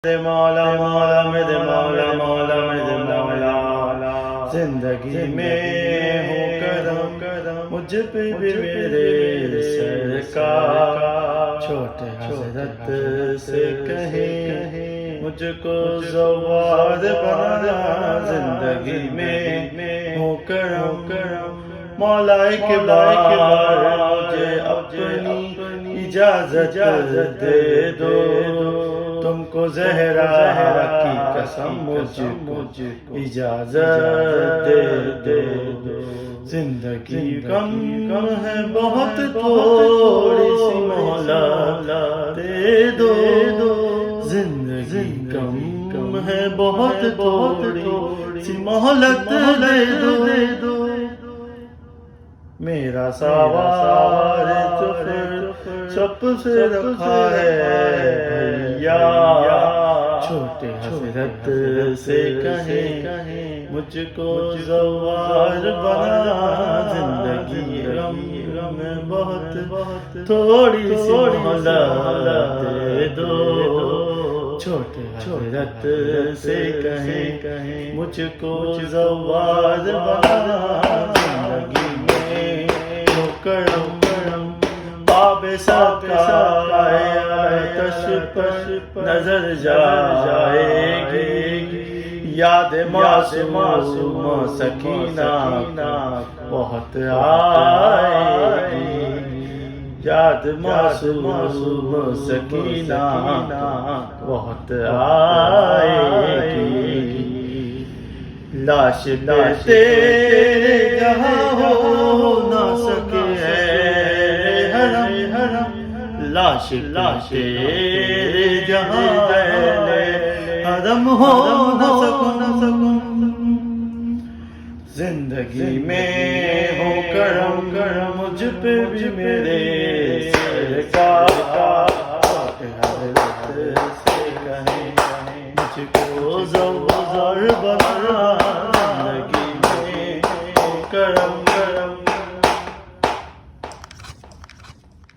مولا مولا میرے مولا مولا میرے مولا زندگی میں ہو کرم مجھ پہ بھی میرے سرکار چھوٹے حضرت سے کہیں مجھ کو زوار بنا زندگی میں ہو کرم مولا ایک بار مجھے اپنی اجازت دے دو تم کو زہرا کی قسم مجھ کو اجازت دے دو زندگی کم ہے بہت تھوڑی سی مولا دے دو زندگی کم ہے بہت تھوڑی سی مہلت دے دو میرا سوار تو پھر سب سے رکھا ہے بھیا چھوٹے حضرت سے کہیں مجھ کو زوار بنا زندگی غم میں بہت تھوڑی سی مہلت دے دو چھوٹے حضرت سے کہیں مجھ کو زوار بنا زندگی کرم باب آتش پر نظر جائے گی یاد معصوم سکینہ بہت آئے گی یاد معصوم سکینہ بہت آئے گی لاش تیرے جہاں ہو نہ سکے حرم لاش تیرے جہاں حرم ہو نہ سکوں زندگی میں ہو کرم مجھ پہ بھی میرے سرکار